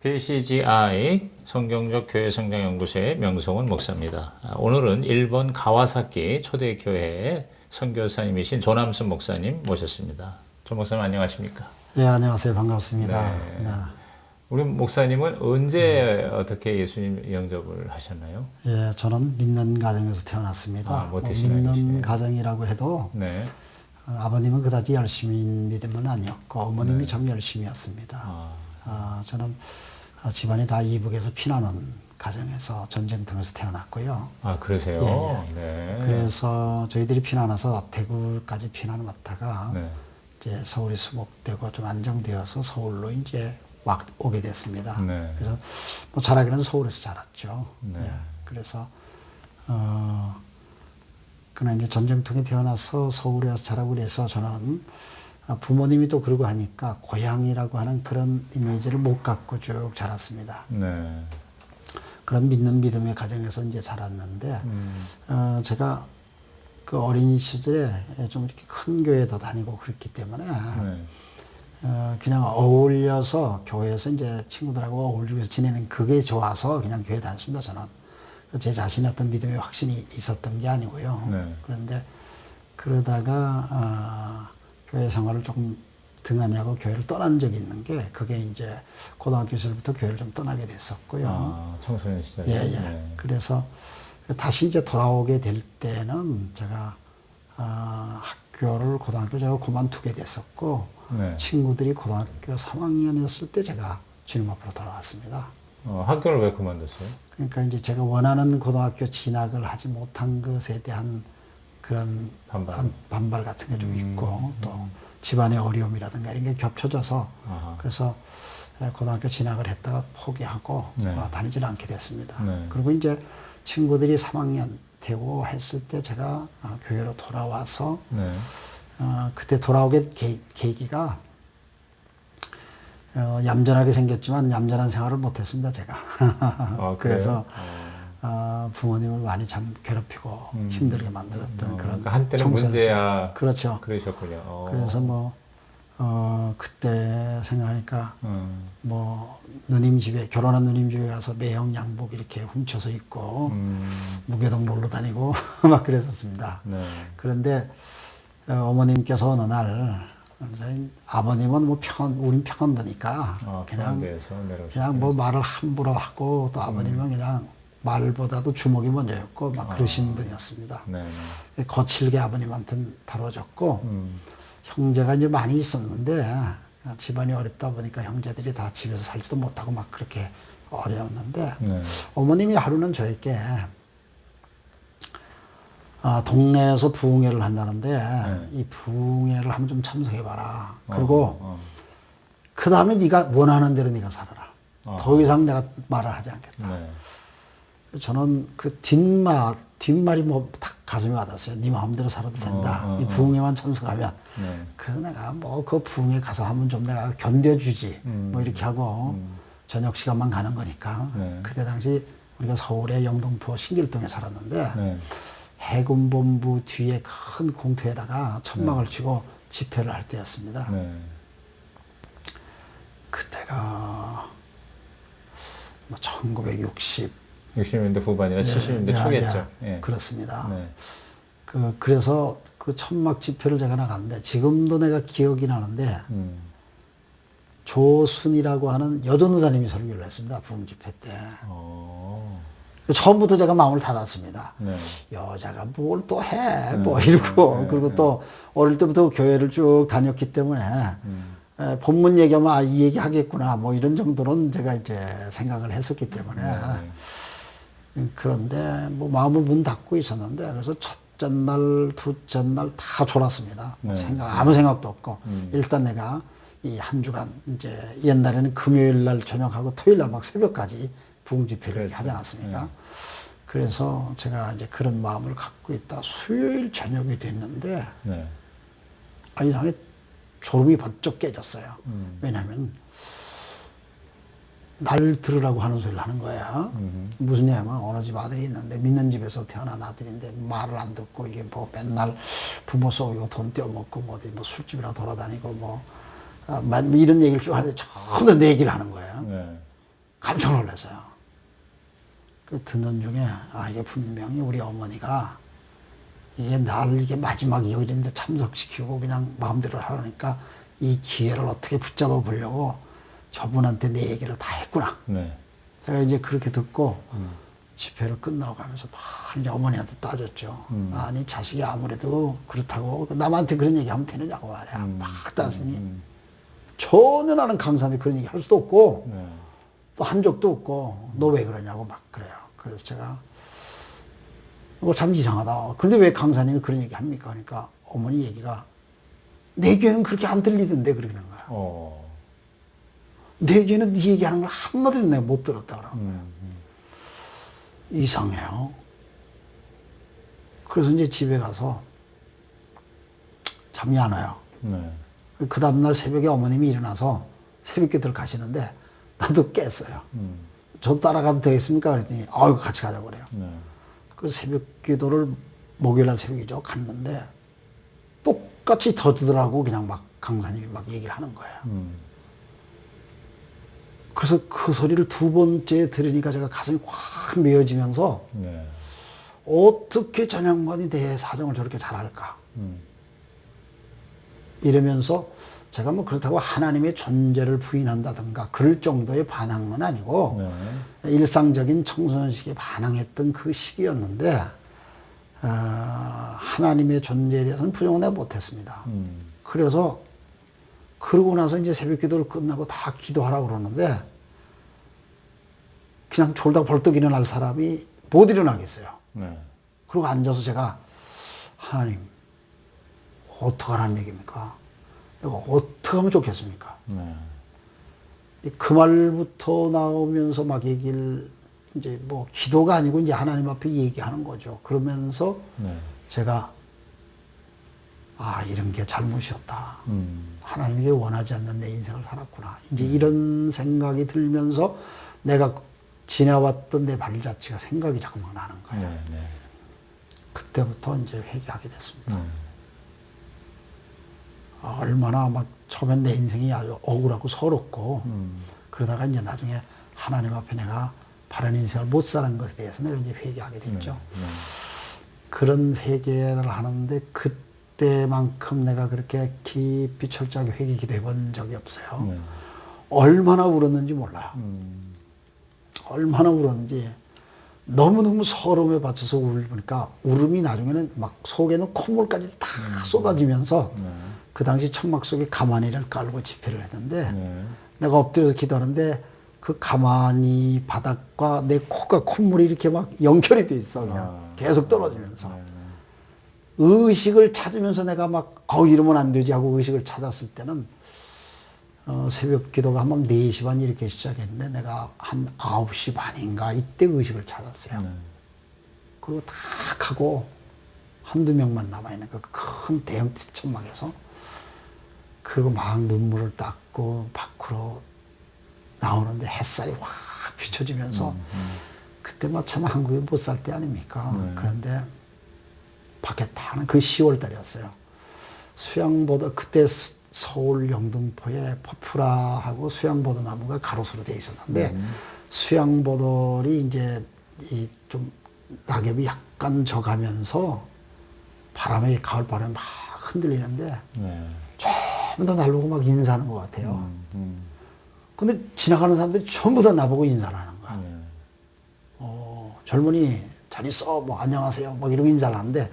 BCGI 성경적 교회 성장연구소의 명성훈 목사입니다. 오늘은 일본 가와사키 초대교회의 선교사님이신 조남순 목사님 모셨습니다. 조 목사님 안녕하십니까? 예, 안녕하세요. 반갑습니다. 네. 우리 목사님은 언제 어떻게 예수님 영접을 하셨나요? 예, 저는 믿는 가정에서 태어났습니다. 믿는 가정이라고 해도 네. 아버님은 그다지 열심인 믿음은 아니었고 어머님이 참 열심이었습니다. 저는 집안이 다 이북에서 피난온 가정에서 전쟁통에서 태어났고요. 아, 그러세요? 예. 네. 그래서 저희들이 피난와서 대구까지 피난을 왔다가 네. 이제 서울이 수복되고 좀 안정되어서 서울로 이제 오게 됐습니다. 네. 그래서 뭐 자라기는 서울에서 자랐죠. 네. 예. 그래서 그러나 이제 전쟁통에 태어나서 서울에서 자라고 그래서 저는 부모님이 또 그러고 하니까 고향이라고 하는 그런 이미지를 못 갖고 쭉 자랐습니다. 네. 그런 믿는 믿음의 가정에서 이제 자랐는데, 제가 그 어린 시절에 좀 이렇게 큰 교회도 다니고 그랬기 때문에, 그냥 어울려서 교회에서 이제 친구들하고 어울리면서 지내는 그게 좋아서 그냥 교회 다녔습니다, 저는. 제 자신의 어떤 믿음의 확신이 있었던 게 아니고요. 네. 그런데 그러다가, 교회 생활을 조금 등한히하고 교회를 떠난 적이 있는 게 그게 이제 고등학교 시절부터 교회를 좀 떠나게 됐었고요. 아, 청소년 시절에. 예, 예. 네. 그래서 다시 이제 돌아오게 될 때는 제가 학교를 고등학교 제가 그만두게 됐었고 네. 친구들이 고등학교 3학년이었을 때 제가 주님 앞으로 돌아왔습니다. 학교를 왜 그만뒀어요? 그러니까 이제 제가 원하는 고등학교 진학을 하지 못한 것에 대한 그런 반발 같은 게 좀 있고 또 집안의 어려움이라든가 이런 게 겹쳐져서 그래서 고등학교 진학을 했다가 포기하고 다니지는 않게 됐습니다. 네. 그리고 이제 친구들이 3학년 되고 했을 때 제가 교회로 돌아와서 그때 돌아오게 계기가 얌전하게 생겼지만 얌전한 생활을 못했습니다, 제가. 그래서 부모님을 많이 참 괴롭히고 힘들게 만들었던 그런 그러니까 한때는 문제야. 그렇죠. 그러셨군요. 그래서 뭐 그때 생각하니까 뭐 누님 집에 결혼한 누님 집에 가서 매형 양복 이렇게 훔쳐서 입고 무교동 놀러 다니고 막 그랬었습니다. 네. 그런데 어머님께서 어느 날 아버님은 뭐 우린 평안도니까 그냥 뭐 말을 함부로 하고 또 아버님은 그냥 말보다도 주먹이 먼저였고 막 그러신 분이었습니다. 거칠게 아버님한테는 다뤄졌고 형제가 이제 많이 있었는데 집안이 어렵다 보니까 형제들이 다 집에서 살지도 못하고 막 그렇게 어려웠는데 어머님이 하루는 저에게 동네에서 부흥회를 한다는데 이 부흥회를 한번 좀 참석해봐라. 그리고 그 다음에 네가 원하는 대로 네가 살아라. 더 이상 내가 말을 하지 않겠다. 저는 그 뒷말이 뭐 딱 가슴에 와닿았어요. 네 마음대로 살아도 된다. 이 부흥회만 참석하면. 그래서 내가 뭐 그 부흥회 가서 하면 좀 내가 견뎌주지. 뭐 이렇게 하고 저녁 시간만 가는 거니까. 그때 당시 우리가 서울의 영등포 신길동에 살았는데 해군본부 뒤에 큰 공터에다가 천막을 치고 집회를 할 때였습니다. 그때가 뭐 60년대 후반이나 70년대 초겠죠. 그렇습니다. 그래서 그 천막 집회를 제가 나갔는데 지금도 내가 기억이 나는데 조순이라고 하는 여전도사님이 설교를 했습니다. 부흥 집회 때. 처음부터 제가 마음을 닫았습니다. 여자가 뭘 또 해? 뭐 이러고 그리고 또 어릴 때부터 교회를 쭉 다녔기 때문에 본문 얘기하면 이 얘기 하겠구나 뭐 이런 정도는 제가 이제 생각을 했었기 때문에 그런데 뭐 마음을 문 닫고 있었는데 그래서 첫째 날, 둘째 날 다 졸았습니다. 아무 생각도 없고 일단 내가 이 한 주간 이제 옛날에는 금요일 날 저녁하고 토요일 날 막 새벽까지 부흥 집회를 하지 않았습니까? 그래서 제가 이제 그런 마음을 갖고 있다. 수요일 저녁이 됐는데 이상하게 졸음이 번쩍 깨졌어요. 왜냐하면 날 들으라고 하는 소리를 하는 거야. 무슨 얘기냐면 어느 집 아들이 있는데 믿는 집에서 태어난 아들인데 말을 안 듣고 이게 뭐 맨날 부모 속이고 돈 떼어먹고 뭐 어디 뭐 술집이나 돌아다니고 뭐 이런 얘기를 쭉 하는데 전부 내 얘기를 하는 거예요. 네. 깜짝 놀랐어요. 그 듣는 중에 이게 분명히 우리 어머니가 이게 날 이게 마지막 여일인데 참석시키고 그냥 마음대로 하라니까 이 기회를 어떻게 붙잡아 보려고 저분한테 내 얘기를 다 했구나. 네. 제가 이제 그렇게 듣고 집회를 끝나고 가면서 막 이제 어머니한테 따졌죠. 아니 자식이 아무래도 그렇다고 남한테 그런 얘기하면 되느냐고 말이야. 막 따졌으니 전혀 나는 강사한테 그런 얘기 할 수도 없고 네. 또 한 적도 없고 너 왜 그러냐고 막 그래요. 그래서 제가 이거 참 이상하다. 그런데 왜 강사님이 그런 얘기 합니까? 그러니까 어머니 얘기가 내 귀에는 그렇게 안 들리던데 그러는 거야. 내 귀에는 네 얘기하는 걸 한마디도 내가 못 들었다 그러는 거야. 이상해요. 그래서 이제 집에 가서 잠이 안 와요. 네. 그 다음날 새벽에 어머님이 일어나서 새벽기도를 가시는데 나도 깼어요. 저도 따라가도 되겠습니까? 그랬더니 아유 같이 가자고 그래요. 네. 그 새벽기도를 목요일날 새벽이죠. 갔는데 똑같이 더듬더라고 그냥 막 강사님이 막 얘기를 하는 거예요. 그래서 그 소리를 두 번째 들으니까 제가 가슴이 확 메어지면서 네. 어떻게 저 양반이 내 사정을 저렇게 잘할까. 이러면서 제가 뭐 그렇다고 하나님의 존재를 부인한다든가 그럴 정도의 반항은 아니고 네. 일상적인 청소년식에 반항했던 그 시기였는데 하나님의 존재에 대해서는 부정을 내가 못했습니다. 그래서 그러고 나서 이제 새벽 기도를 끝나고 다 기도하라고 그러는데 그냥 졸다 벌떡 일어날 사람이 못 일어나겠어요. 네. 그리고 앉아서 제가 하나님 어떡하라는 얘기입니까? 내가 어떻게 하면 좋겠습니까? 네. 그 말부터 나오면서 막 얘기를 이제 뭐 기도가 아니고 이제 하나님 앞에 얘기하는 거죠. 그러면서 네. 제가 이런 게 잘못이었다. 하나님이 원하지 않는 내 인생을 살았구나. 이제 이런 생각이 들면서 내가 지나왔던 내 발자취가 생각이 자꾸만 나는 거예요. 네. 네. 그때부터 이제 회개하게 됐습니다. 얼마나 막 처음엔 내 인생이 아주 억울하고 서럽고 그러다가 이제 나중에 하나님 앞에 내가 바른 인생을 못 사는 것에 대해서 내가 이제 회개하게 됐죠. 그런 회개를 하는데 그때만큼 내가 그렇게 깊이 철저하게 회개 기도해 본 적이 없어요. 얼마나 울었는지 몰라요. 얼마나 울었는지 너무너무 서러움에 받쳐서 울으니까 울음이 나중에는 막 속에는 콧물까지 다 쏟아지면서 그 당시 천막 속에 가마니를 깔고 집회를 했는데 내가 엎드려서 기도하는데 그 가마니 바닥과 내 코가 콧물이 이렇게 막 연결이 돼 있어 그냥 계속 떨어지면서 의식을 찾으면서 내가 막 이러면 안 되지 하고 의식을 찾았을 때는 새벽 기도가 한 4시 반 이렇게 시작했는데 내가 한 9시 반인가 이때 의식을 찾았어요. 그리고 탁 하고 한두 명만 남아있는 그 큰 대형 천막에서 그리고 막 눈물을 닦고 밖으로 나오는데 햇살이 확 비춰지면서 그때 뭐 참 한국에 못 살 때 아닙니까? 그런데 밖에 타는 그 10월 달이었어요. 수양보도 그때 서울 영등포에 퍼프라하고 수양보도 나무가 가로수로 돼 있었는데 수양보돌이 이제 이 좀 낙엽이 약간 져가면서 바람에 가을 바람에 막 흔들리는데 전부 다 날 보고 막 인사하는 것 같아요. 근데 지나가는 사람들이 전부 다 나보고 인사를 하는 거야. 젊은이 잘 있어 뭐 안녕하세요 막 이러고 인사를 하는데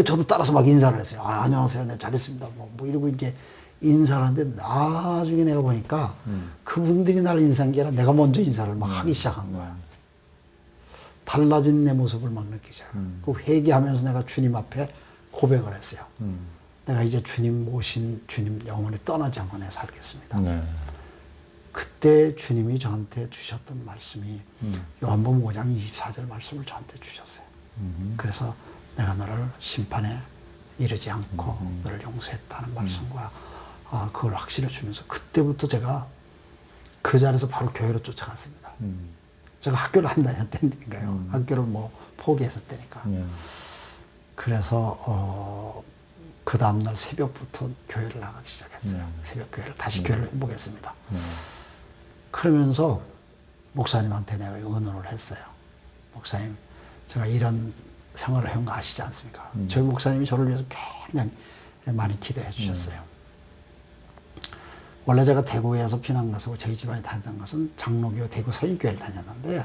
저도 따라서 막 인사를 했어요. 안녕하세요 네 잘 있습니다 뭐 이러고 이제 인사를 하는데 나중에 내가 보니까 그분들이 나를 인사한 게 아니라 내가 먼저 인사를 막 하기 시작한 거야. 달라진 내 모습을 막 느끼기 시작한 그 회개하면서 내가 주님 앞에 고백을 했어요. 내가 이제 주님 모신 주님 영원히 떠나지 않고 내가 살겠습니다. 그때 주님이 저한테 주셨던 말씀이 요한복음 5장 24절 말씀을 저한테 주셨어요. 그래서 내가 너를 심판에 이르지 않고 너를 용서했다는 말씀과 그걸 확실해 주면서 그때부터 제가 그 자리에서 바로 교회로 쫓아갔습니다. 제가 학교를 안 다녔다니까요. 학교를 뭐 포기했었다니까. 그래서 그 다음날 새벽부터 교회를 나가기 시작했어요. 새벽 교회를 다시 교회를 해보겠습니다. 그러면서 목사님한테 내가 의논을 했어요. 목사님, 제가 이런 생활을 해온 거 아시지 않습니까? 저희 목사님이 저를 위해서 굉장히 많이 기도해 주셨어요. 원래 제가 대구에서 피난 가서 저희 집안이 다녔던 것은 장로교 대구 서인교회를 다녔는데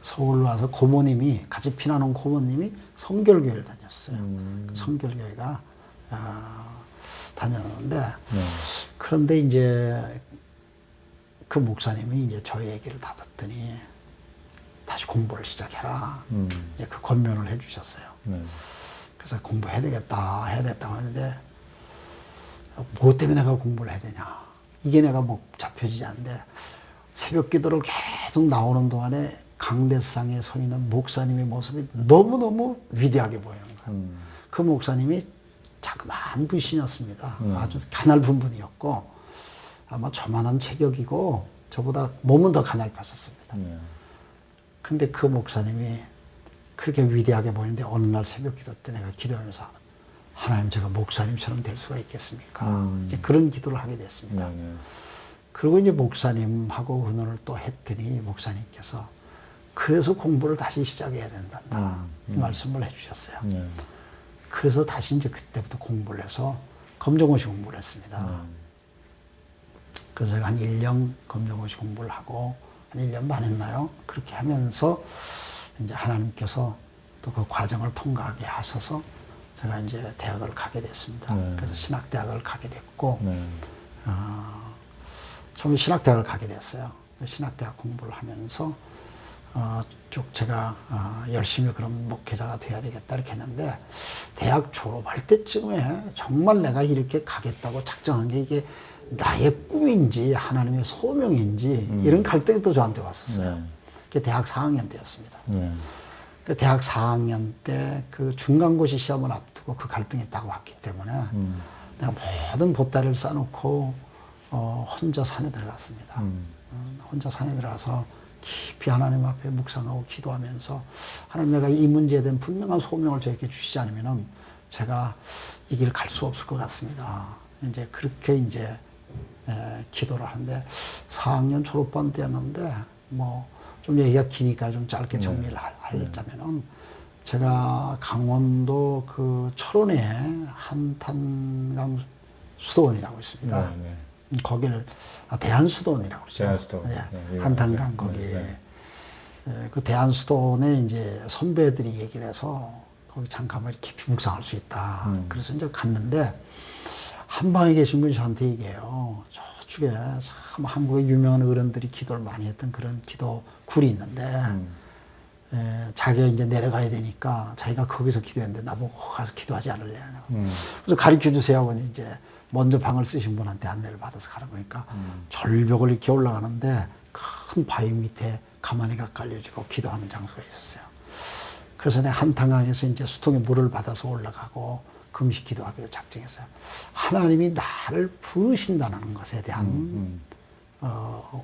서울로 와서 고모님이 같이 피난 온 고모님이 성결교회를 다녔어요. 그 성결교회가 다녔는데 그런데 이제 그 목사님이 이제 저희 얘기를 다 듣더니 다시 공부를 시작해라. 이제 그 권면을 해주셨어요. 그래서 공부해야 되겠다, 해야 됐다고 하는데 뭐 때문에 내가 공부를 해야 되냐. 이게 내가 뭐 잡혀지지 않는데 새벽 기도를 계속 나오는 동안에 강대상에 서 있는 목사님의 모습이 너무너무 위대하게 보이는 거예요. 그 목사님이 자그마한 분이었습니다. 아주 가냘픈 분이었고 아마 저만한 체격이고 저보다 몸은 더 가냘팠었습니다. 근데 그 목사님이 그렇게 위대하게 보이는데 어느 날 새벽 기도 때 내가 기도하면서 하나님, 제가 목사님처럼 될 수가 있겠습니까? 이제 그런 기도를 하게 됐습니다. 그리고 이제 목사님하고 의논을 또 했더니 목사님께서 그래서 공부를 다시 시작해야 된단다. 이 말씀을 해주셨어요. 그래서 다시 이제 그때부터 공부를 해서 검정고시 공부를 했습니다. 그래서 제가 한 1년 검정고시 공부를 하고 한 1년 반 했나요? 그렇게 하면서 이제 하나님께서 또 그 과정을 통과하게 하셔서 제가 이제 대학을 가게 됐습니다. 그래서 신학대학을 가게 됐고, 처음에 신학대학을 가게 됐어요. 신학대학 공부를 하면서, 쭉 제가, 열심히 그런 목회자가 돼야 되겠다 이렇게 했는데, 대학 졸업할 때쯤에 정말 내가 이렇게 가겠다고 작정한 게 이게 나의 꿈인지 하나님의 소명인지 이런 갈등이 또 저한테 왔었어요. 그게 대학 4학년 때였습니다. 그 대학 4학년 때 그 중간고시 시험을 앞두고 그 갈등이 딱 왔기 때문에 내가 모든 보따리를 싸놓고 혼자 산에 들어갔습니다. 혼자 산에 들어가서 깊이 하나님 앞에 묵상하고 기도하면서 하나님, 내가 이 문제에 대한 분명한 소명을 저에게 주시지 않으면은 제가 이 길 갈 수 없을 것 같습니다. 이제 그렇게 이제 기도를 하는데 4학년 졸업반 때였는데 뭐 좀 얘기가 기니까 좀 짧게 정리를 하자면은 제가 강원도 그 철원에 한탄강 수도원이라고 있습니다. 거기를 대한수도원이라고 그러죠. 대한수도원. 한탄강 거기에 그 대한수도원에 이제 선배들이 얘기를 해서 거기 잠깐만 깊이 묵상할 수 있다. 그래서 이제 갔는데 한방에 계신 분이 저한테 얘기해요. 저쪽에 참 한국의 유명한 어른들이 기도를 많이 했던 그런 기도 굴이 있는데 자기가 이제 내려가야 되니까 자기가 거기서 기도했는데 나보고 가서 기도하지 않을래요. 그래서 가르쳐 주세요 하고 이제 먼저 방을 쓰신 분한테 안내를 받아서 가라 보니까 절벽을 이렇게 올라가는데 큰 바위 밑에 가마니가 깔려지고 기도하는 장소가 있었어요. 그래서 내가 한탄강에서 이제 수통에 물을 받아서 올라가고 금식 기도하기로 작정했어요. 하나님이 나를 부르신다는 것에 대한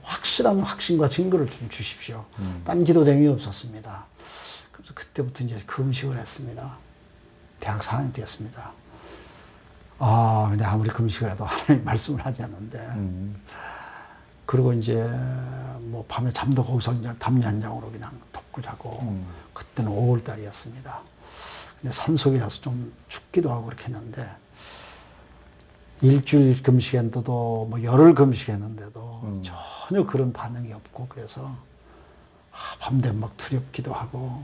확실한 확신과 증거를 좀 주십시오. 딴 기도됨이 없었습니다. 그래서 그때부터 이제 금식을 했습니다. 대학 4학년 때였습니다. 근데 아무리 금식을 해도 하나님 말씀을 하지 않는데. 그리고 이제 뭐 밤에 잠도 거기서 그냥 담요 한 장으로 그냥 덮고 자고. 그때는 5월달이었습니다. 근데 산속이라서 좀 춥기도 하고 그렇게 했는데 일주일 금식했는데도 뭐 열흘 금식했는데도 전혀 그런 반응이 없고 그래서 밤되면 막 두렵기도 하고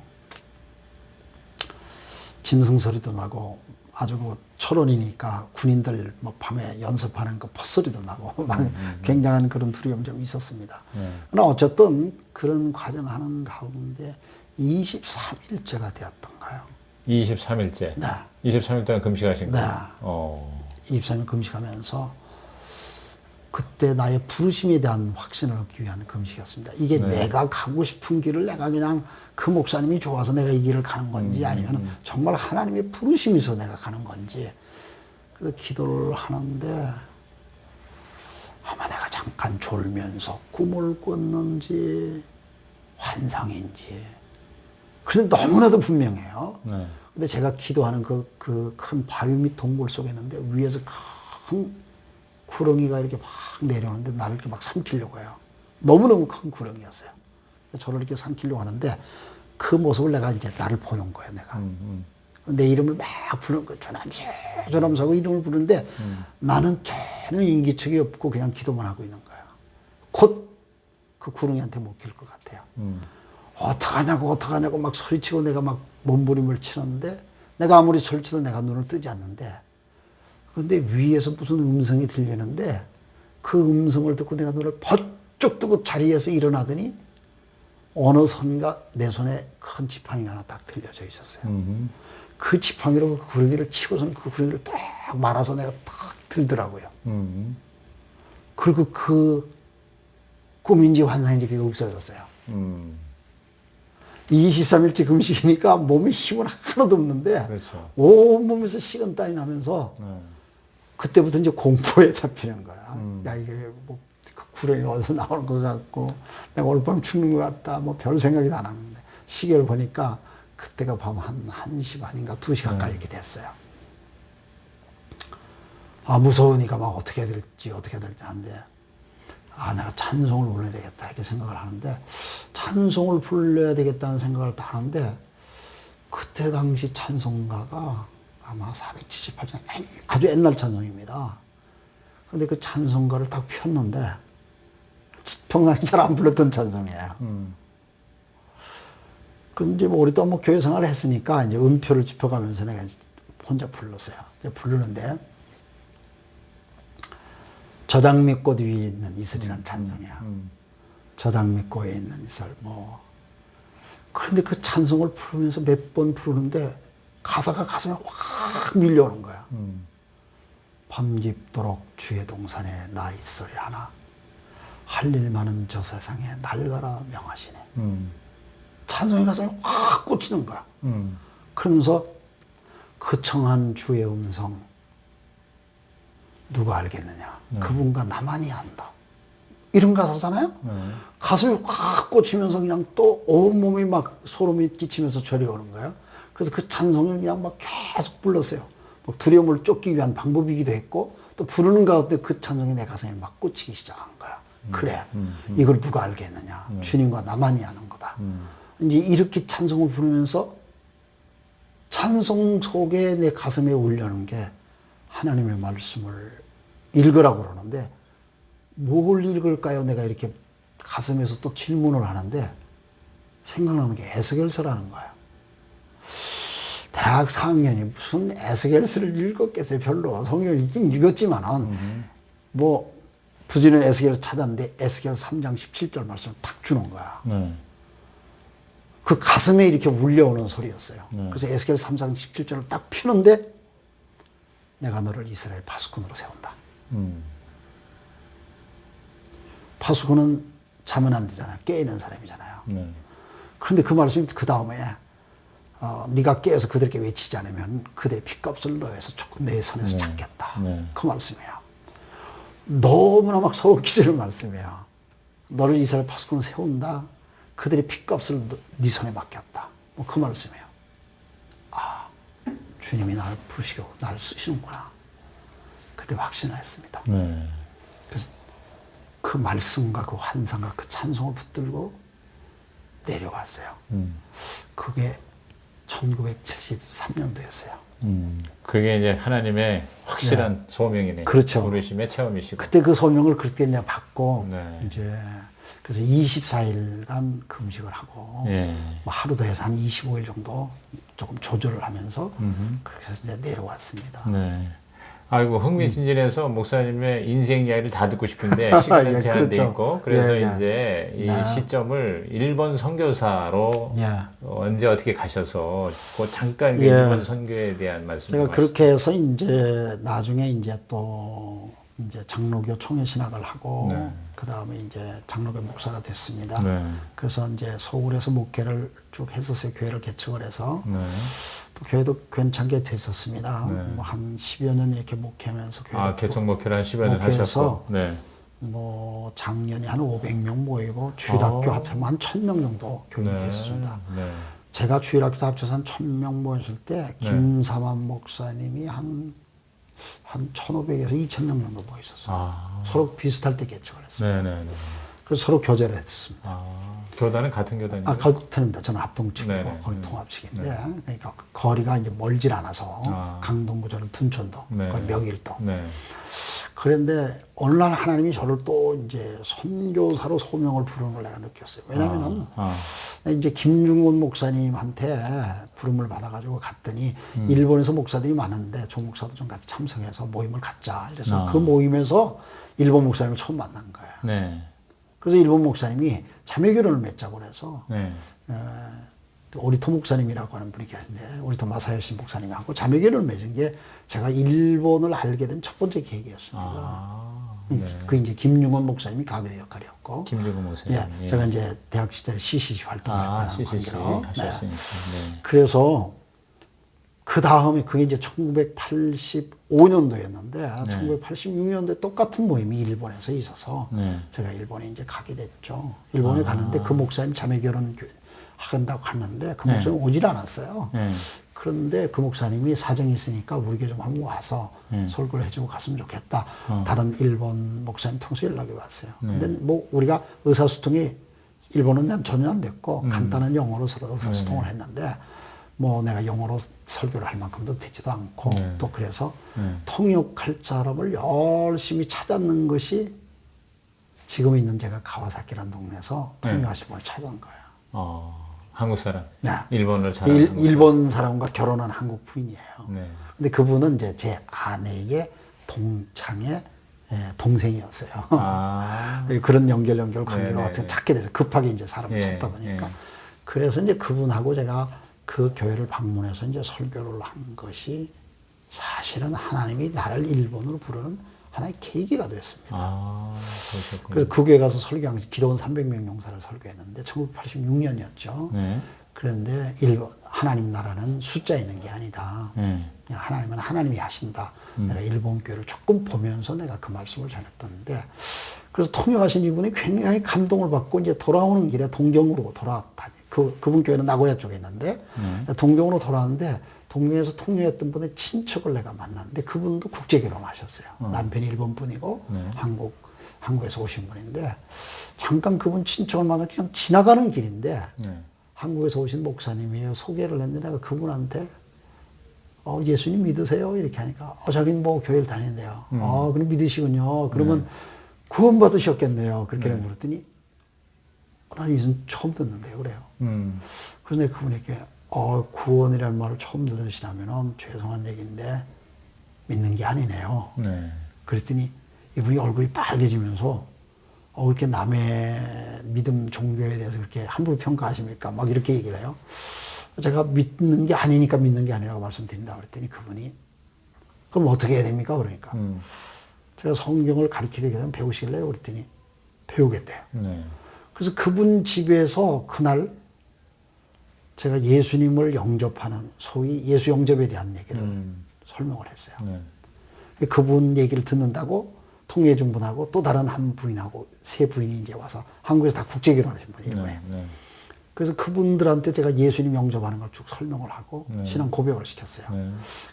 짐승 소리도 나고 아주 그 철원이니까 군인들 뭐 밤에 연습하는 그 폿소리도 나고 막 굉장한 그런 두려움이 좀 있었습니다. 그러나 어쨌든 그런 과정하는 가운데 23일째가 되었던가요? 23일째. 네. 23일 동안 금식하신 거예요. 네. 23일 금식하면서 그때 나의 부르심에 대한 확신을 얻기 위한 금식이었습니다. 이게 내가 가고 싶은 길을 내가 그냥 그 목사님이 좋아서 내가 이 길을 가는 건지 아니면 정말 하나님의 부르심이 있어 내가 가는 건지. 그래서 기도를 하는데 아마 내가 잠깐 졸면서 꿈을 꿨는지 환상인지 그래서 너무나도 분명해요. 네. 근데 제가 기도하는 그 큰 바위 밑 동굴 속에 있는데 위에서 큰 구렁이가 이렇게 막 내려오는데 나를 이렇게 막 삼키려고 해요. 너무너무 큰 구렁이였어요. 저를 이렇게 삼키려고 하는데 그 모습을 내가 이제 나를 보는 거예요, 내가. 내 이름을 막 부르는 거예요. 조남수, 조남수 하고 이름을 부르는데 나는 전혀 인기척이 없고 그냥 기도만 하고 있는 거예요. 곧 그 구렁이한테 먹힐 것 같아요. 어떡하냐고 막 소리치고 내가 막 몸부림을 치는데 내가 아무리 소리쳐도 내가 눈을 뜨지 않는데 근데 위에서 무슨 음성이 들리는데 그 음성을 듣고 내가 눈을 번쩍 뜨고 자리에서 일어나더니 어느 선가 내 손에 큰 지팡이가 하나 딱 들려져 있었어요. 그 지팡이로 그 구렁이를 치고서는 그 구렁이를 딱 말아서 내가 딱 들더라고요. 그리고 그 꿈인지 환상인지 그게 없어졌어요. 23일째 금식이니까 몸에 힘은 하나도 없는데 그렇죠. 온몸에서 식은땀이 나면서 그때부터 이제 공포에 잡히는 거야. 야, 이게 뭐, 그 구렁이가 어디서 나오는 것 같고, 내가 오늘 밤 죽는 것 같다. 뭐 별 생각이 다 나는데, 시계를 보니까 그때가 밤 한 1시 반인가 2시 가까이 이렇게 됐어요. 아, 무서우니까 막 어떻게 해야 될지 하는데, 아, 내가 찬송을 불러야 되겠다. 이렇게 생각을 하는데, 찬송을 불러야 되겠다는 생각을 다 하는데, 그때 당시 찬송가가 아마 478장 아주 옛날 찬송입니다. 근데 그 찬송가를 딱 폈는데 평상시 잘 안 불렀던 찬송이에요. 그런데 뭐 우리 또 뭐 교회 생활을 했으니까 이제 음표를 짚어가면서 내가 혼자 불렀어요. 이제 부르는데 저장미꽃 위에 있는 이슬이라는 찬송이야. 저장미꽃에 있는 이슬 뭐 그런데 그 찬송을 부르면서 몇 번 부르는데 가사가 가슴에 확 밀려오는 거야. 밤 깊도록 주의 동산에 나 있으리 하나 할 일 많은 저 세상에 날 가라 명하시네. 찬송의 가슴에 확 꽂히는 거야. 그러면서 그 청한 주의 음성 누가 알겠느냐. 그분과 나만이 안다. 이런 가사잖아요. 가슴에 확 꽂히면서 그냥 또 온몸이 막 소름이 끼치면서 저리 오는 거예요. 그래서 그 찬송을 그냥 막 계속 불렀어요. 막 두려움을 쫓기 위한 방법이기도 했고 또 부르는 가운데 그 찬송이 내 가슴에 막 꽂히기 시작한 거야. 그래, 이걸 누가 알겠느냐. 주님과 나만이 아는 거다. 이제 이렇게 찬송을 부르면서 찬송 속에 내 가슴에 울려는 게 하나님의 말씀을 읽으라고 그러는데 뭘 읽을까요? 내가 이렇게 가슴에서 또 질문을 하는데 생각나는 게 에스겔서라는 거예요. 대학 4학년이 무슨 에스겔서를 읽었겠어요. 별로. 성경을 읽긴 읽었지만은 뭐 부지런 에스겔을 찾았는데 에스겔 3장 17절 말씀을 탁 주는 거야. 그 가슴에 이렇게 울려오는 소리였어요. 그래서 에스겔 3장 17절을 딱 피는데 내가 너를 이스라엘 파수꾼으로 세운다. 파수꾼은 자면 안 되잖아요. 깨있는 사람이잖아요. 그런데 그 말씀이 그 다음에 네가 깨어서 그들에게 외치지 않으면 그들의 핏값을 너에서 조금 내 손에서 찾겠다. 그 말씀이에요. 너무나 막 소름 끼치는 말씀이에요. 너를 이스라엘 파수꾼으로 세운다. 그들의 핏값을 네 손에 맡겼다. 뭐 그 말씀이에요. 아, 주님이 나를 부르시고 나를 쓰시는구나. 그때 확신을 했습니다. 그래서 그 말씀과 그 환상과 그 찬송을 붙들고 내려왔어요. 그게 1973년도였어요. 그게 이제 하나님의 확실한 소명이네요. 그렇죠. 부르심의 체험이시고. 그때 그 소명을 그렇게 내가 받고 네. 이제 그래서 24일간 금식을 하고 뭐 하루 더 해서 한 25일 정도 조금 조절을 하면서 그렇게 해서 이제 내려왔습니다. 네. 아이고 흥미진진해서 목사님의 인생 이야기를 다 듣고 싶은데 시간은 예, 제한돼 그렇죠. 있고 그래서 예, 예. 이제 이 네. 시점을 일본 선교사로 예. 언제 어떻게 가셔서 그 잠깐 그 예. 일본 선교에 대한 말씀 제가 좀 그렇게 해서 이제 나중에 이제 또 이제 장로교 총회 신학을 하고 네. 그 다음에 이제 장로교 목사가 됐습니다. 네. 그래서 이제 서울에서 목회를 쭉 했었어요. 교회를 개척을 해서 네. 또 교회도 괜찮게 됐었습니다. 네. 뭐 한 10여 년 이렇게 목회하면서 교회도 개척 목회를 한 10여 년 목회해서 하셨고 네. 뭐 작년에 한 500명 모이고 주일학교 합하면 한 1000명 정도 교인이 됐습니다. 네. 제가 주일학교 다 합쳐서 한 1000명 모였을 때 김삼환 목사님이 한 1500에서 2000명 정도 모였었어요. 서로 비슷할 때 개척을 했습니다. 네네네. 그래서 서로 교제를 했습니다. 교단은 같은 교단이에요? 같습니다. 저는 합동측이고 네네. 거의 통합측인데 그러니까 거리가 이제 멀질 않아서 강동구 저는 둔촌도 거의 명일도. 네. 그런데 어느 날 하나님이 저를 또 이제 선교사로 소명을 부르는 걸 내가 느꼈어요. 왜냐면은 이제 김중곤 목사님한테 부름을 받아가지고 갔더니 일본에서 목사들이 많은데 조 목사도 좀 같이 참석해서 모임을 갖자. 그래서 그 모임에서 일본 목사님을 처음 만난 거예요. 네. 그래서 일본 목사님이 자매결혼을 맺자고 그래서 오리토 목사님이라고 하는 분이 계신데 오리토 마사요시 목사님하고 자매결혼을 맺은 게 제가 일본을 알게 된 첫 번째 계기였습니다. 그 이제 김중원 목사님이 가교 역할이었고, 김중원 목사님. 예, 제가 이제 대학 시절에 CCC 활동했다는 CCC 관계로. 하셨으니까. 네. 그래서 그 다음에 그게 이제 1985년도였는데 1986년도에 똑같은 모임이 일본에서 있어서 제가 일본에 이제 가게 됐죠. 일본에 갔는데 그 목사님 자매결혼 한다고 갔는데 그 목사님 오질 않았어요. 그런데 그 목사님이 사정이 있으니까 우리 교회 좀 한번 와서 설교를 해주고 갔으면 좋겠다. 다른 일본 목사님 통해서 연락이 왔어요. 근데 뭐 우리가 의사소통이 일본은 전혀 안 됐고 간단한 영어로 서로 의사소통을 했는데 뭐 내가 영어로 설교를 할 만큼도 되지도 않고 또 그래서 통역할 사람을 열심히 찾았는 것이 지금 있는 제가 가와사키라는 동네에서 통역하신 분을 찾은 거예요. 한국 사람? 네. 일본을 잘하는 일본 사람과 결혼한 한국 부인이에요. 네. 근데 그분은 이제 제 아내의 동창의 동생이었어요. 그런 연결 관계로 어떻게 찾게 돼서 급하게 이제 사람을 찾다 보니까. 그래서 이제 그분하고 제가 그 교회를 방문해서 이제 설교를 한 것이 사실은 하나님이 나를 일본으로 부르는 하나의 계기가 됐습니다. 그래서 그 교회 가서 설교한 것이 기도원 300명 용사를 설교했는데 1986년이었죠. 그런데 하나님 나라는 숫자 있는 게 아니다. 하나님은 하나님이 하신다. 내가 일본 교회를 조금 보면서 내가 그 말씀을 전했던데 그래서 통역하신 이분이 굉장히 감동을 받고 이제 돌아오는 길에 동경으로 돌아왔다니. 그분 교회는 나고야 쪽에 있는데 동경으로 돌아왔는데 동경에서 통역했던 분의 친척을 내가 만났는데 그분도 국제 결혼하셨어요. 남편이 일본 분이고 한국에서 오신 분인데 잠깐 그분 친척을 만나 그냥 지나가는 길인데 한국에서 오신 목사님이에요. 소개를 했는데 내가 그분한테 예수님 믿으세요? 이렇게 하니까 자기는 뭐 교회를 다니는데요. 그럼 믿으시군요. 그러면 구원 받으셨겠네요. 그렇게 물었더니 난 이제 처음 듣는데요. 그래요. 그래서 내가 그분에게 구원이라는 말을 처음 들으시다면 죄송한 얘기인데 믿는 게 아니네요. 그랬더니 이분이 얼굴이 빨개지면서 그렇게 남의 믿음 종교에 대해서 그렇게 함부로 평가하십니까? 막 이렇게 얘기를 해요. 제가 믿는 게 아니니까 믿는 게 아니라고 말씀드린다 그랬더니 그분이 그럼 어떻게 해야 됩니까? 그러니까 제가 성경을 가르치게 되면 배우시길래요? 그랬더니 배우겠대요. 그래서 그분 집에서 그날 제가 예수님을 영접하는 소위 예수 영접에 대한 얘기를 설명을 했어요. 그분 얘기를 듣는다고 통해준 분하고 또 다른 한 부인하고 세 부인이 이제 와서 한국에서 다 국제 결혼하신 분 일본에. 그래서 그분들한테 제가 예수님 영접하는 걸 쭉 설명을 하고 신앙 고백을 시켰어요.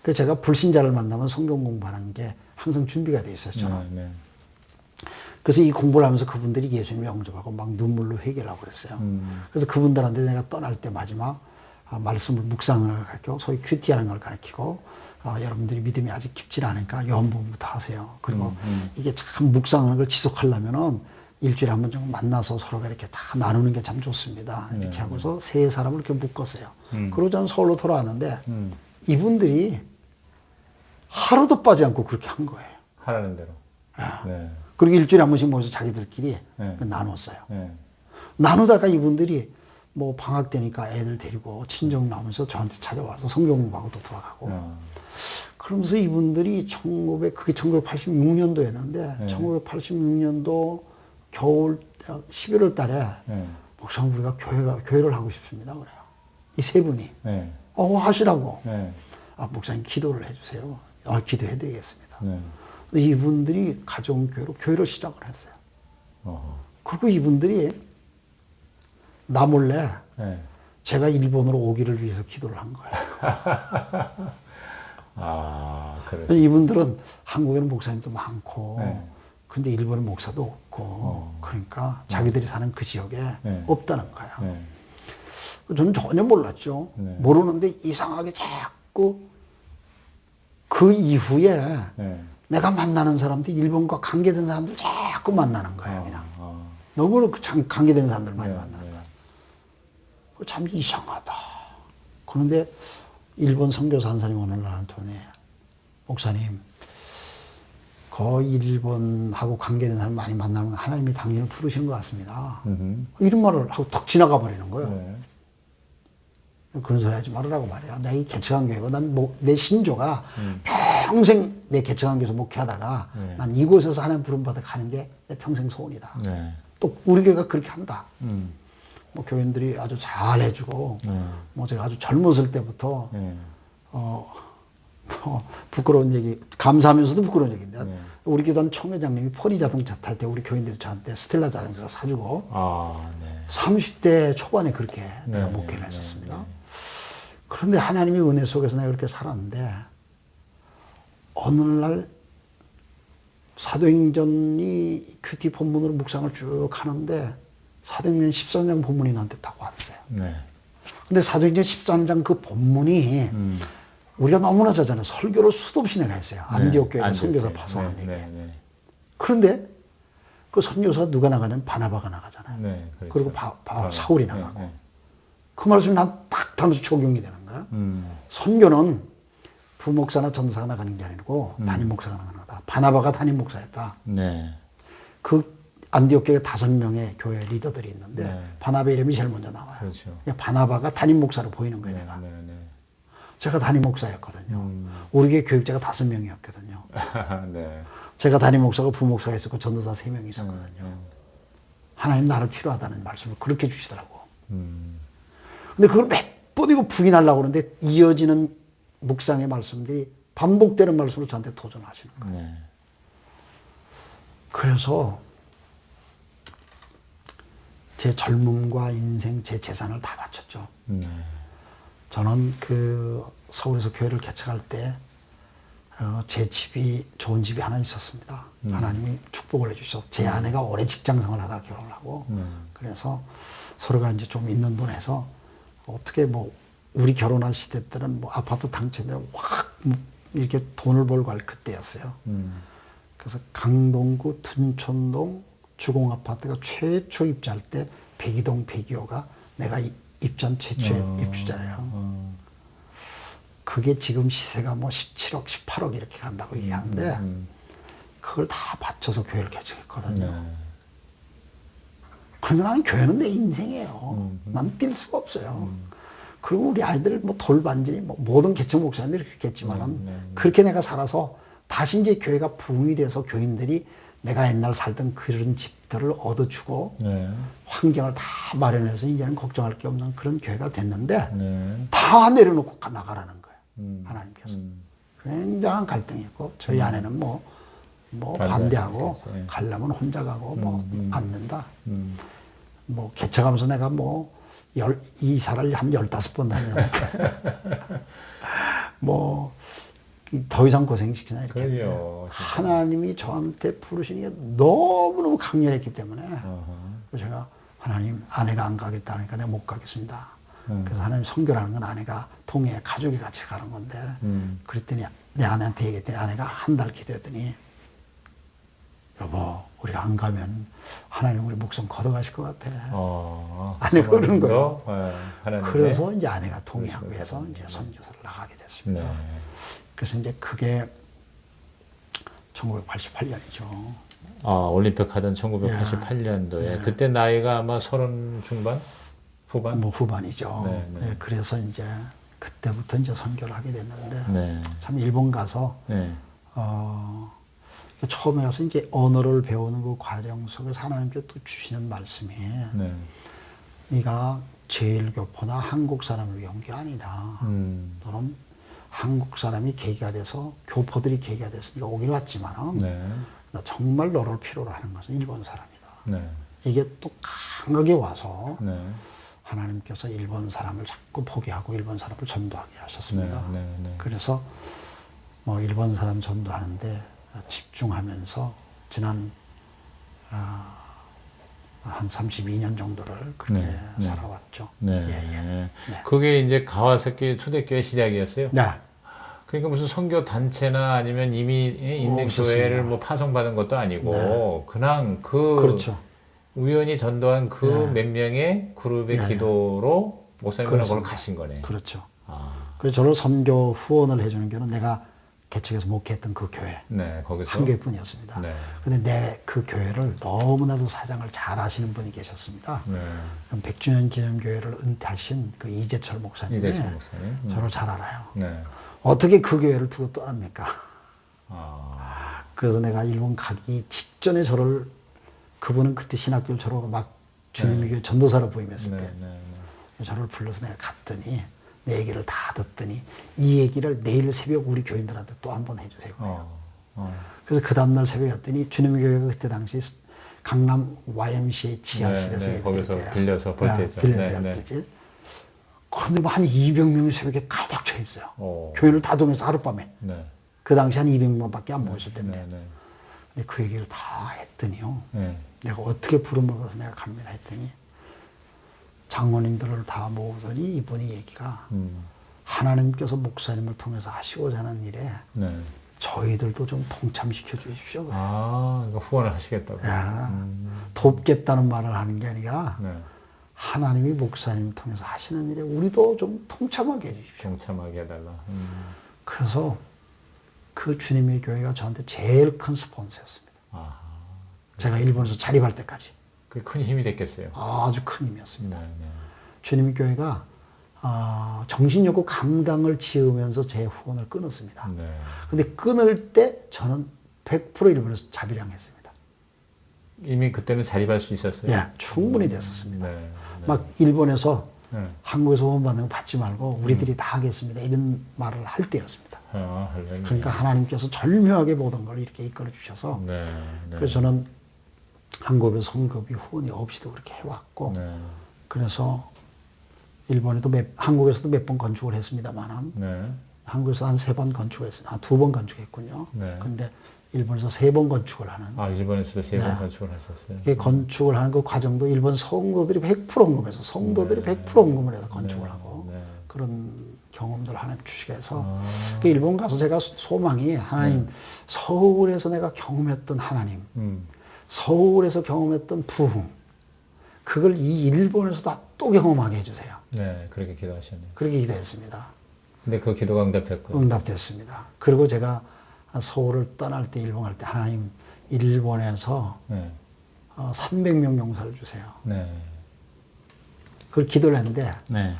그래서 제가 불신자를 만나면 성경 공부하는 게 항상 준비가 돼 있어요. 저는. 그래서 이 공부를 하면서 그분들이 예수님 영접하고 막 눈물로 회개를 하고 그랬어요. 그래서 그분들한테 내가 떠날 때 마지막 말씀을 묵상을 가르치고 소위 큐티하는 걸 가르치고 여러분들이 믿음이 아직 깊지 않으니까 요한복음부터 하세요. 그리고 이게 참 묵상하는 걸 지속하려면은 일주일에 한 번 정도 만나서 서로가 이렇게 다 나누는 게 참 좋습니다. 이렇게 하고서 세 사람을 이렇게 묶었어요. 그러고 저는 서울로 돌아왔는데 이분들이 하루도 빠지 않고 그렇게 한 거예요. 하라는 대로. 그리고 일주일에 한 번씩 모여서 자기들끼리 나눴어요. 나누다가 이분들이 뭐 방학 때니까 애들 데리고 친정 나오면서 저한테 찾아와서 성경 공부하고 또 돌아가고. 그러면서 이분들이 그게 1986년도였는데 1986년도 겨울 11월 달에 목사님 우리가 교회를 하고 싶습니다. 그래요. 이 세 분이. 하시라고. 목사님 기도를 해주세요. 기도해드리겠습니다. 이분들이 가정교회로 교회를 시작을 했어요. 그리고 이분들이 나 몰래 네. 제가 일본으로 오기를 위해서 기도를 한 거예요. 아, 그래. 이분들은 한국에는 목사님도 많고, 네. 근데 일본은 목사도 없고, 그러니까 자기들이 사는 그 지역에 네. 없다는 거야. 네. 저는 전혀 몰랐죠. 네. 모르는데 이상하게 자꾸 그 이후에 네. 내가 만나는 사람들, 일본과 관계된 사람들 자꾸 만나는 거예요, 그냥. 어. 너무 관계된 사람들 많이 네, 만나는 네. 거야. 참 이상하다. 그런데 일본 선교사 한 사람이 오늘 나한테 오네. 목사님, 그 일본하고 관계된 사람 많이 만나면 하나님이 당신을 부르시는 것 같습니다. 이런 말을 하고 턱 지나가 버리는 거예요. 네. 그런 소리 하지 말으라고 말이야. 내가 이 개척한 교회고 내 신조가 평생 내 개척한 교회에서 목회하다가 네. 난 이곳에서 하나님 부름 받아 가는 게 내 평생 소원이다. 네. 또 우리 교회가 그렇게 한다. 음. 뭐 교인들이 아주 잘 해주고 뭐 제가 아주 젊었을 때부터 네. 뭐 부끄러운 얘기, 감사하면서도 부끄러운 얘기인데 네. 우리 교단 총회장님이 포리 자동차 탈 때 우리 교인들이 저한테 스텔라 자동차 사주고 아, 네. 30대 초반에 그렇게 내가 네, 목회를 네, 했었습니다. 네. 그런데 하나님의 은혜 속에서 내가 그렇게 살았는데 어느 날 사도행전이 큐티 본문으로 묵상을 쭉 하는데 사도행전 13장 본문이 나한테 딱 왔어요. 네. 근데 사도행전 13장 그 본문이 우리가 너무나 잘잖아요. 설교를 수도 없이 내가 했어요. 안디옥 교회가 선교사 파송한 얘기. 네, 네. 그런데 그 선교사가 누가 나가냐면 바나바가 나가잖아요. 네, 그렇죠. 그리고 사울이 네, 나가고. 네. 그 말씀이 난 딱 하면서 적용이 되는 거야. 선교는 부목사나 전도사가 나가는 게 아니고 담임 목사가 나가는 거다. 바나바가 담임 목사였다. 네. 그 안디옥 교회 5명의 교회 리더들이 있는데 네. 바나바 이름이 제일 먼저 나와요. 그렇죠. 바나바가 담임 목사로 보이는 거예요, 내가. 네, 네. 제가 담임 목사였거든요. 우리 교회 교육자가 5명이었거든요. 네. 제가 담임 목사가 부목사가 있었고 전도사 3명이 있었거든요. 하나님 나를 필요하다는 말씀을 그렇게 주시더라고. 근데 그걸 몇 번이고 부인하려고 그러는데 이어지는 묵상의 말씀들이 반복되는 말씀으로 저한테 도전하시는 거예요. 네. 그래서 제 젊음과 인생, 제 재산을 다 바쳤죠. 네. 저는 그 서울에서 교회를 개척할 때 제 집이 좋은 집이 하나 있었습니다. 하나님이 축복을 해주셔서 제 아내가 오래 직장생활을 하다가 결혼을 하고 그래서 서로가 이제 좀 있는 돈에서 어떻게 뭐 우리 결혼할 시대 때는 뭐 아파트 당첨에 확 이렇게 돈을 벌고 할 그때였어요. 그래서 강동구 둔촌동 주공아파트가 최초 입주할 때 백이동 102호가 내가 입주한 최초의 입주자예요. 그게 지금 시세가 뭐 17억, 18억 이렇게 간다고 얘기하는데 그걸 다 바쳐서 교회를 개척했거든요. 네. 그러면 나는 교회는 내 인생이에요. 난 뛸 수가 없어요. 그리고 우리 아이들 뭐 돌반지니 뭐 모든 개척 목사님들이 그렇겠지만은 그렇게 내가 살아서 다시 이제 교회가 부흥이 돼서 교인들이 내가 옛날 살던 그런 집들을 얻어주고 네. 환경을 다 마련해서 이제는 걱정할 게 없는 그런 교회가 됐는데 네. 다 내려놓고 나가라는 거예요. 하나님께서. 굉장한 갈등이었고 저희 아내는 뭐 반대하고 반대하셨겠어요. 가려면 혼자 가고 뭐 안 된다. 뭐 개척하면서 내가 뭐 이사를 한 15번 다녔는데 뭐 더 이상 고생시키나 이렇게 했는데 그래요, 진짜. 하나님이 저한테 부르시는 게 너무너무 강렬했기 때문에 그래서 제가 하나님 아내가 안 가겠다 하니까 내가 못 가겠습니다. 그래서 하나님 선교라는 건 아내가 동해 가족이 같이 가는 건데 그랬더니 내 아내한테 얘기했더니 아내가 한 달 기도했더니 여보 우리가 안 가면 하나님 우리 목숨 걷어가실 것 같아. 아내가 그러는 거예요. 그래서 이제 아내가 동의하고 해서 이제 선교사를 나가게 됐습니다. 네. 그래서 이제 그게 1988년이죠. 올림픽 하던 1988년도에 그때 나이가 아마 30 중반? 후반? 뭐 후반이죠. 네, 네. 네, 그래서 이제 그때부터 이제 선교를 하게 됐는데 네. 참 일본 가서 네. 처음에 가서 이제 언어를 배우는 그 과정 속에서 하나님께 또 주시는 말씀이 네. 네가 제일교포나 한국 사람을 위한 게 아니다. 너는 한국 사람이 계기가 돼서 교포들이 계기가 돼서 네가 오긴 왔지만 네. 나 정말 너를 필요로 하는 것은 일본 사람이다. 네. 이게 또 강하게 와서 네. 하나님께서 일본 사람을 자꾸 포기하고 일본 사람을 전도하게 하셨습니다. 네, 네, 네. 그래서 뭐 일본 사람 전도하는데 집중하면서 지난 한 32년 정도를 그렇게 네, 네. 살아왔죠. 네. 예, 예. 네. 그게 이제 가와사키 초대교회 시작이었어요? 네. 그러니까 무슨 선교 단체나 아니면 이미 있는 없었습니다. 교회를 뭐 파송받은 것도 아니고 그냥 그렇죠. 우연히 전도한 그 몇 명의 그룹의 예, 예. 기도로 목사님은 그걸 그렇습니다. 가신 거네. 그렇죠. 아, 그래서 저를 선교 후원을 해주는 교회는 내가 개척해서 목회했던 그 교회 네, 거기서. 한 교회뿐이었습니다. 네. 근데 내 그 교회를 너무나도 사장을 잘 하시는 분이 계셨습니다. 네. 그럼 100주년 기념교회를 은퇴하신 그 이재철 목사님이 이대철 목사님. 저를 잘 알아요. 네. 어떻게 그 교회를 두고 떠납니까? 아, 그래서 내가 일본 가기 직전에 저를 그분은 그때 신학교를 졸업하고 막 주님의 교회 전도사로 부임했을 네, 때 네, 네. 저를 불러서 내가 갔더니 내 얘기를 다 듣더니 이 얘기를 내일 새벽 우리 교인들한테 또 한 번 해주세요. 그래서 그 다음날 새벽에 갔더니 주님의 교회가 그때 당시 강남 YMCA 지하실에서 네, 네, 거기서 예배를 빌려서 볼 때죠. 빌려서 네, 네. 했지. 그런데 뭐 한 200명이 새벽에 가득 차 있어요. 오. 교회를 다 동해서 하룻밤에. 네. 그 당시 한 200명밖에 안 모였을 텐데. 네, 네. 근데 그 얘기를 다 했더니요. 네. 내가 어떻게 부름을 받아서 내가 갑니다 했더니 장로님들을 다 모으더니 이분이 얘기가 하나님께서 목사님을 통해서 하시고자 하는 일에 네. 저희들도 좀 통참시켜 주십시오. 그래요. 아, 그러니까 후원을 하시겠다고. 야, 돕겠다는 말을 하는 게 아니라 네. 하나님이 목사님 통해서 하시는 일에 우리도 좀 통참하게 해주십시오. 동참하게 해달라. 그래서 그 주님의 교회가 저한테 제일 큰 스폰서였습니다. 아하. 제가 일본에서 자립할 때까지 그게 큰 힘이 됐겠어요. 아주 큰 힘이었습니다. 네, 네. 주님의 교회가 정신여고 강당을 지으면서 제 후원을 끊었습니다. 네. 근데 끊을 때 저는 100% 일본에서 자비량했습니다. 이미 그때는 자립할 수 있었어요. 예, 충분히 됐었습니다. 네, 네. 막 일본에서 네. 한국에서 후원받는 거 받지 말고 우리들이 다 하겠습니다. 이런 말을 할 때였습니다. 아, 할렐루야. 그러니까 하나님께서 절묘하게 모든 걸 이렇게 이끌어 주셔서 네, 네. 그래서 저는 한국에서 성급이 후원이 없이도 그렇게 해왔고 네. 그래서 일본에도 한국에서도 몇 번 건축을 했습니다만은 네. 한국에서 한 3번 건축했어요. 2번 건축했군요. 네. 근데 일본에서 3번 건축을 하는. 아, 일본에서도 3번 네. 건축을 하셨어요. 이게 건축을 하는 그 과정도 일본 성도들이 100% 헌금해서 성도들이 100% 헌금을 해서 건축을 하고 네. 그런 경험들을 하나님 주시게 해서 아. 그 일본 가서 제가 소망이 하나님 서울에서 내가 경험했던 하나님 서울에서 경험했던 부흥 그걸 이 일본에서도 또 경험하게 해주세요. 네, 그렇게 기도하셨네요. 그렇게 기도했습니다. 근데 그 기도가 응답됐고요. 응답됐습니다. 그리고 제가 서울을 떠날 때 일본 갈 때 하나님 일본에서 네. 300명 용사를 주세요. 네. 그걸 기도를 했는데 네.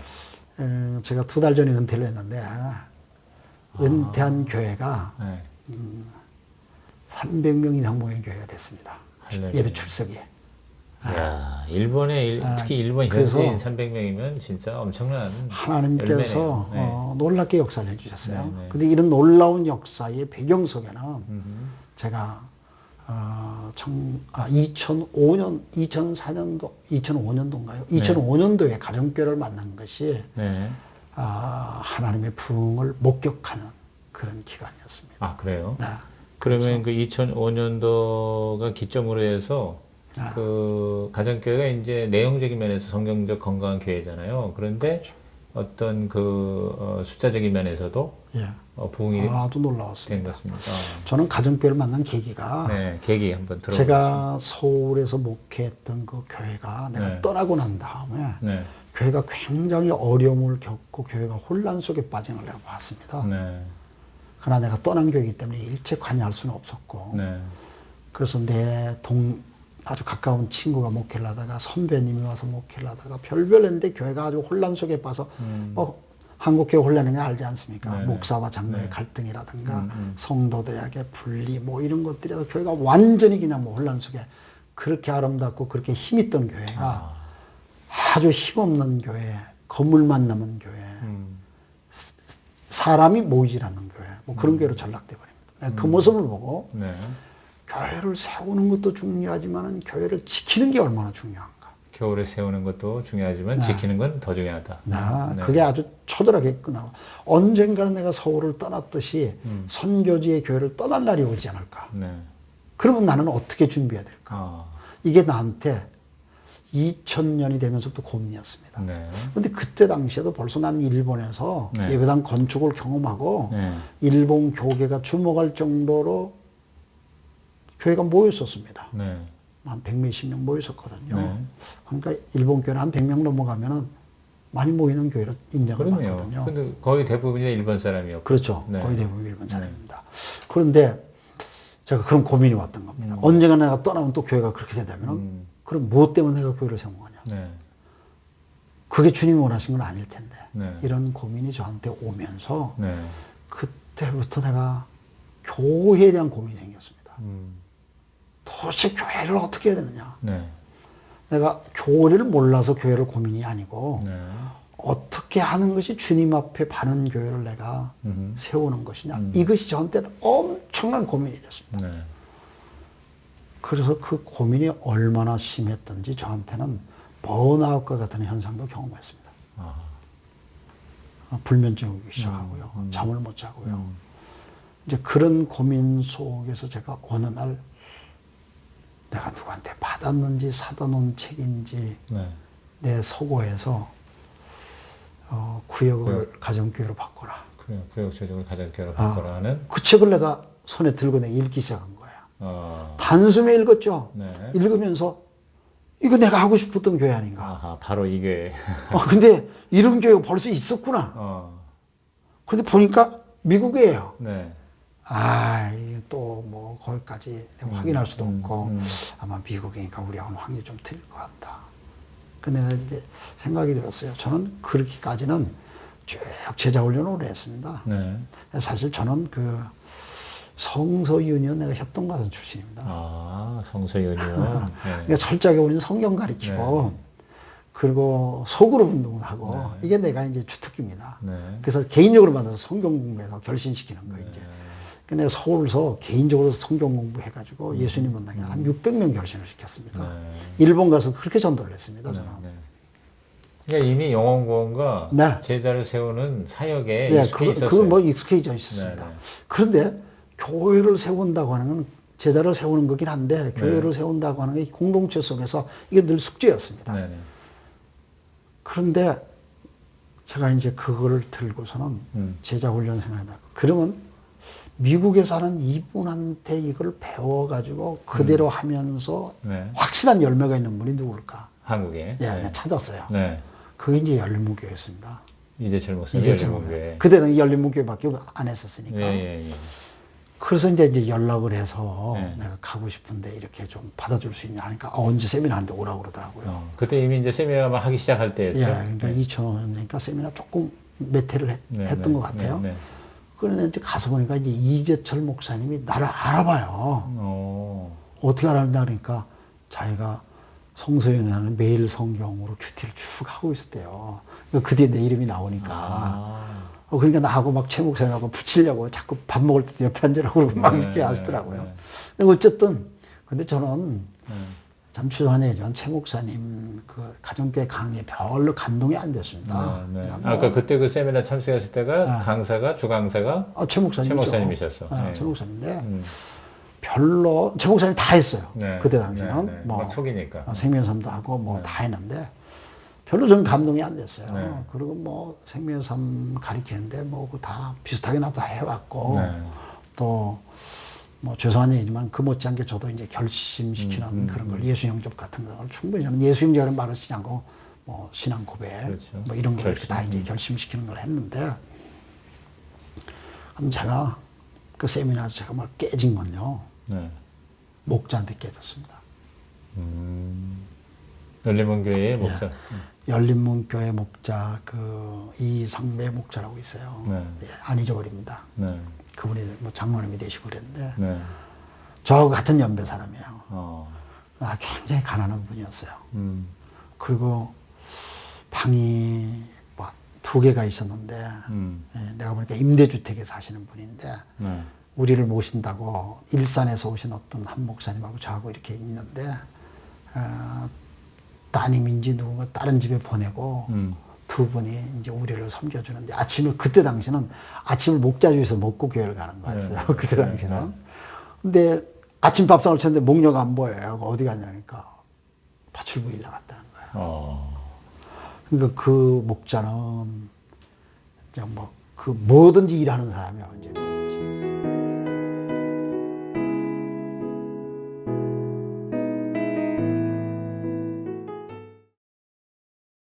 제가 2달 전에 은퇴를 했는데 은퇴한 교회가 네. 300명 이상 모이는 교회가 됐습니다. 할렐루야. 예배 출석이. 야, 일본에 특히 일본 그래서 현지인 300명이면 진짜 엄청난 하나님께서 열매네요. 놀랍게 역사를 해주셨어요. 네, 네. 근데 이런 놀라운 역사의 배경 속에는 제가 2005년, 2004년도, 2005년도인가요? 2005년도에 가정교회를 만난 것이 네. 하나님의 부흥을 목격하는 그런 기간이었습니다. 아, 그래요? 네. 그러면 그 2005년도가 기점으로 해서 그 가정교회가 이제 내용적인 면에서 성경적 건강한 교회잖아요. 그런데 어떤 그 숫자적인 면에서도 예. 부흥이 아주 된 놀라웠습니다. 것입니다. 저는 가정교회를 만난 계기가 네, 계기 한번 들어보겠습니다. 제가 서울에서 목회했던 그 교회가 내가 네. 떠나고 난 다음에 네, 교회가 굉장히 어려움을 겪고 교회가 혼란 속에 빠진 걸 내가 봤습니다. 네, 그러나 내가 떠난 교회이기 때문에 일체 관여할 수는 없었고 네, 그래서 아주 가까운 친구가 목회를 하다가 선배님이 와서 목회를 하다가 별별 했는데 교회가 아주 혼란 속에 빠서 한국교회 혼란인 거 알지 않습니까? 네. 목사와 장로의 네. 갈등이라든가 성도들에게 분리 뭐 이런 것들이 교회가 완전히 그냥 뭐 혼란 속에 그렇게 아름답고 그렇게 힘있던 교회가 아주 힘없는 교회, 건물만 남은 교회, 사람이 모이질 않는 교회, 뭐 그런 교회로 전락돼 버립니다. 그 모습을 보고 네, 교회를 세우는 것도 중요하지만 교회를 지키는 게 얼마나 중요한가. 교회를 세우는 것도 중요하지만 지키는 건 더 중요하다. 네. 그게 아주 초들하게 끝나고 언젠가는 내가 서울을 떠났듯이 선교지의 교회를 떠날 날이 오지 않을까. 네. 그러면 나는 어떻게 준비해야 될까. 이게 나한테 2000년이 되면서부터 고민이었습니다. 그런데 그때 당시에도 벌써 나는 일본에서 예배당 건축을 경험하고 일본 교계가 주목할 정도로 교회가 모였었습니다. 한 100몇십 명 모였었거든요. 그러니까 일본 교회는 한 100명 넘어가면은 많이 모이는 교회로 인정을 받거든요. 근데 거의 대부분이 일본 사람이었고. 그렇죠. 거의 대부분 일본 사람입니다. 그런데 제가 그런 고민이 왔던 겁니다. 언젠가 내가 떠나면 또 교회가 그렇게 된다면 그럼 무엇 때문에 내가 교회를 세운 거냐. 그게 주님이 원하신 건 아닐 텐데. 이런 고민이 저한테 오면서 그때부터 내가 교회에 대한 고민이 생겼습니다. 도대체 교회를 어떻게 해야 되느냐. 내가 교리를 몰라서 교회를 고민이 아니고 어떻게 하는 것이 주님 앞에 바른 교회를 내가 세우는 것이냐. 이것이 저한테는 엄청난 고민이 됐습니다. 그래서 그 고민이 얼마나 심했던지 저한테는 번아웃과 같은 현상도 경험했습니다. 불면증이 오기 시작하고요. 잠을 못 자고요. 이제 그런 고민 속에서 제가 어느 날 내가 누구한테 받았는지 사다 놓은 책인지 내 서고에서 구역을 가정교회로 바꿔라. 구역조정을 가정교회로 바꿔라 하는 그 책을 내가 손에 들고 내가 읽기 시작한 거예요. 단숨에 읽었죠. 읽으면서 이거 내가 하고 싶었던 교회 아닌가. 바로 이 교회. 근데 이런 교회가 벌써 있었구나. 그런데 보니까 미국이에요. 이게 또 뭐 거기까지 확인할 수도 없고 아마 미국이니까 우리하고는 확률이 좀 틀릴 것 같다. 근데 이제 생각이 들었어요. 저는 그렇게까지는 쭉 제자 훈련을 오래 했습니다. 사실 저는 그 성서유니온 내가 협동가선 출신입니다. 성서유니온. 그러니까 철저하게 우리는 성경 가르치고 그리고 소그룹 운동을 하고 이게 내가 이제 주특기입니다. 그래서 개인적으로 만나서 성경 공부해서 결신시키는 거 이제. 내가 서울서 개인적으로 성경 공부해가지고 예수님 만나게 한 600명 결신을 시켰습니다. 일본 가서 그렇게 전도를 했습니다. 저는. 그러니까 이미 영혼구원과 제자를 세우는 사역에 익숙해 있었어요. 그건 뭐 익숙해져 있었습니다. 그런데 교회를 세운다고 하는 건 제자를 세우는 거긴 한데 교회를 세운다고 하는 게 공동체 속에서 이게 늘 숙제였습니다. 그런데 제가 이제 그거를 들고서는 제자 훈련 생각하다. 그러면 미국에 사는 이분한테 이걸 배워가지고 그대로 하면서 확실한 열매가 있는 분이 누굴까? 한국에. 내가 찾았어요. 그게 이제 열린문교회였습니다. 이재철 목사님 열린문교회. 그때는 열린문교회밖에 안 했었으니까. 그래서 이제 연락을 해서 내가 가고 싶은데 이렇게 좀 받아줄 수 있냐 하니까 언제 세미나 하는데 오라고 그러더라고요. 그때 이미 이제 세미나만 하기 시작할 때였죠. 그러니까 2000년이니까 세미나 조금 몇 회를 했던 것 같아요. 그런데 이제 가서 보니까 이제 이재철 목사님이 나를 알아봐요. 어떻게 알았냐 그러니까 자기가 성서연회하는 매일 성경으로 큐티를 쭉 하고 있었대요. 그 뒤에 내 이름이 나오니까. 그러니까 나하고 막 최 목사님하고 붙이려고 자꾸 밥 먹을 때 옆에 앉으라고 그러고 막 이렇게 하시더라고요. 근데 어쨌든, 근데 저는 참 죄송한 얘기지만 최 목사님 그 가정교회 강의 별로 감동이 안 됐습니다. 아까 그때 그 세미나 참석했을 때가 강사가, 주강사가 최 목사님이셨어. 최 목사님인데 별로, 최 목사님 다 했어요. 그때 당시는. 뭐 초기니까. 생명섬도 하고 뭐 다 했는데 별로 저는 감동이 안 됐어요. 그리고 뭐 생명섬 가르치는데 뭐 다 비슷하게 나도 다 해왔고 또 뭐 죄송한 얘기지만 그 못지않게 저도 이제 결심시키는 그런 걸 예수 영접 같은 걸 충분히 저는 예수 영접이라는 말을 쓰지 않고 뭐 신앙 고백 뭐 이런 걸 이렇게 다 이제 결심시키는 걸 했는데 그럼 제가 그 세미나에서 제가 막 깨진 건요. 목자한테 깨졌습니다. 열린문교회의 목사. 열린문교회 목자 그 이상배 목자라고 있어요. 안 잊어버립니다. 그분이 뭐 장로님이 되시고 그랬는데 저하고 같은 연배 사람이에요. 굉장히 가난한 분이었어요. 그리고 방이 뭐 2개가 있었는데 내가 보니까 임대주택에 사시는 분인데 우리를 모신다고 일산에서 오신 어떤 한 목사님하고 저하고 이렇게 있는데 따님인지 누군가 다른 집에 보내고 두 분이 이제 우리를 섬겨주는데 아침에 그때 당시는 아침을 목자주에서 먹고 교회를 가는 거였어요. 그때 당시는. 근데 아침 밥상을 쳤는데 목녀가 안 보여요. 어디 갔냐니까 파출부에 나갔다는 거예요. 그러니까 그 목자는 그냥 뭐 그 뭐든지 일하는 사람이야. 이제